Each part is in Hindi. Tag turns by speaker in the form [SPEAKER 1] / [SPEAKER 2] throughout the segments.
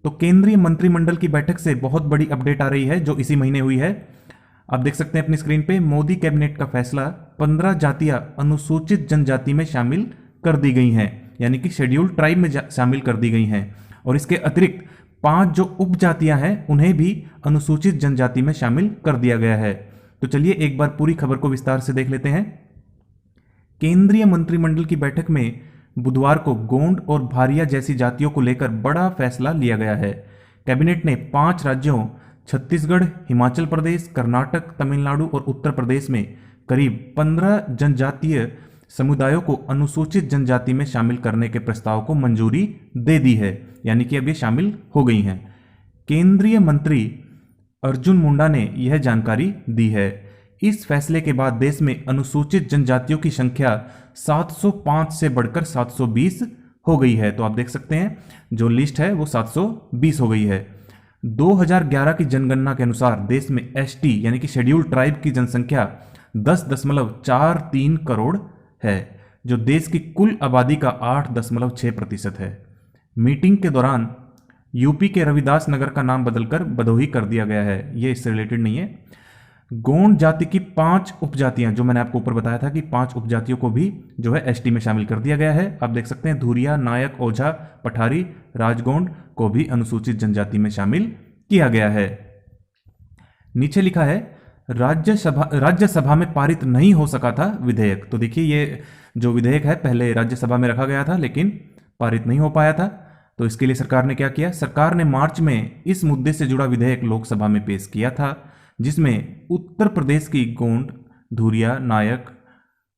[SPEAKER 1] तो केंद्रीय मंत्रिमंडल की बैठक से बहुत बड़ी अपडेट आ रही है जो इसी महीने हुई है। आप देख सकते हैं अपनी स्क्रीन पे, मोदी कैबिनेट का फैसला, 15 जातियां अनुसूचित जनजाति में शामिल कर दी गई हैं, यानी कि शेड्यूल्ड ट्राइब में शामिल कर दी गई हैं। और इसके अतिरिक्त 5 जो उपजातियां हैं उन्हें भी अनुसूचित जनजाति में शामिल कर दिया गया है। तो चलिए एक बार पूरी खबर को विस्तार से देख लेते हैं। केंद्रीय मंत्रिमंडल की बैठक में बुधवार को गोंड और भारिया जैसी जातियों को लेकर बड़ा फैसला लिया गया है। कैबिनेट ने 5 राज्यों छत्तीसगढ़, हिमाचल प्रदेश, कर्नाटक, तमिलनाडु और उत्तर प्रदेश में करीब 15 जनजातीय समुदायों को अनुसूचित जनजाति में शामिल करने के प्रस्ताव को मंजूरी दे दी है, यानी कि अब ये शामिल हो गई हैं। केंद्रीय मंत्री अर्जुन मुंडा ने यह जानकारी दी है। इस फैसले के बाद देश में अनुसूचित जनजातियों की संख्या 705 से बढ़कर 720 हो गई है। तो आप देख सकते हैं जो लिस्ट है वो 720 हो गई है। 2011 की जनगणना के अनुसार देश में एसटी यानी कि शेड्यूल्ड ट्राइब की जनसंख्या 10.43 करोड़ है, जो देश की कुल आबादी का 8.6% है। मीटिंग के दौरान यूपी के रविदास नगर का नाम बदलकर भदोही कर दिया गया है, ये इससे रिलेटेड नहीं है। गोंड जाति की 5 उपजातियां, जो मैंने आपको ऊपर बताया था कि 5 उपजातियों को भी जो है एसटी में शामिल कर दिया गया है। आप देख सकते हैं धुरिया, नायक, ओझा, पठारी, राजगोंड को भी अनुसूचित जनजाति में शामिल किया गया है। नीचे लिखा है राज्यसभा में पारित नहीं हो सका था विधेयक। तो देखिए ये जो विधेयक है पहले राज्यसभा में रखा गया था लेकिन पारित नहीं हो पाया था। तो इसके लिए सरकार ने क्या किया, सरकार ने मार्च में इस मुद्दे से जुड़ा विधेयक लोकसभा में पेश किया था, जिसमें उत्तर प्रदेश की गोंड, धुरिया, नायक,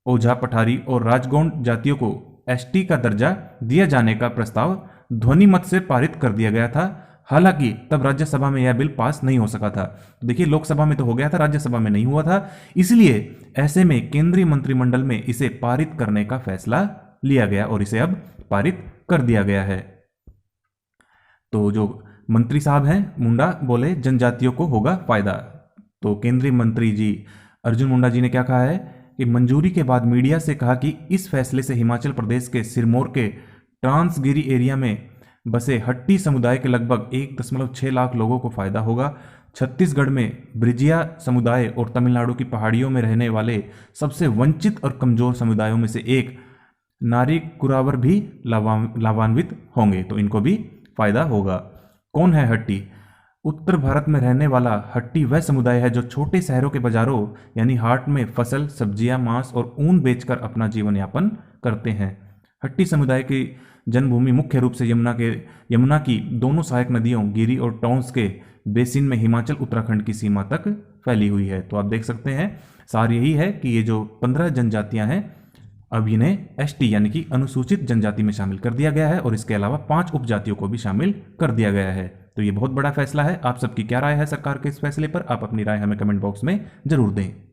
[SPEAKER 1] ओझा, पठारी और राजगोंड जातियों को एसटी का दर्जा दिया जाने का प्रस्ताव ध्वनिमत से पारित कर दिया गया था। हालांकि तब राज्यसभा में यह बिल पास नहीं हो सका था। देखिए लोकसभा में तो हो गया था, राज्यसभा में नहीं हुआ था, इसलिए ऐसे में केंद्रीय मंत्रिमंडल में इसे पारित करने का फैसला लिया गया और इसे अब पारित कर दिया गया है। तो जो मंत्री साहब हैं मुंडा बोले जनजातियों को होगा फायदा। तो केंद्रीय मंत्री जी अर्जुन मुंडा जी ने क्या कहा है कि मंजूरी के बाद मीडिया से कहा कि इस फैसले से हिमाचल प्रदेश के सिरमौर के ट्रांसगिरी एरिया में बसे हट्टी समुदाय के लगभग 1.6 लाख लोगों को फायदा होगा। छत्तीसगढ़ में ब्रिजिया समुदाय और तमिलनाडु की पहाड़ियों में रहने वाले सबसे वंचित और कमजोर समुदायों में से एक नारी कुरावर भी लाभान्वित होंगे, तो इनको भी फायदा होगा। कौन है हट्टी? उत्तर भारत में रहने वाला हट्टी वह समुदाय है जो छोटे शहरों के बाजारों यानी हाट में फसल, सब्जियां, मांस और ऊन बेचकर अपना जीवन यापन करते हैं। हट्टी समुदाय की जन्मभूमि मुख्य रूप से यमुना की दोनों सहायक नदियों गिरी और टॉन्स के बेसिन में हिमाचल उत्तराखंड की सीमा तक फैली हुई है। तो आप देख सकते हैं सार यही है कि ये जो 15 जनजातियां हैं अब इन्हें एसटी यानी कि अनुसूचित जनजाति में शामिल कर दिया गया है और इसके अलावा 5 उपजातियों को भी शामिल कर दिया गया है। तो ये बहुत बड़ा फैसला है। आप सबकी क्या राय है सरकार के इस फैसले पर? आप अपनी राय हमें कमेंट बॉक्स में जरूर दें।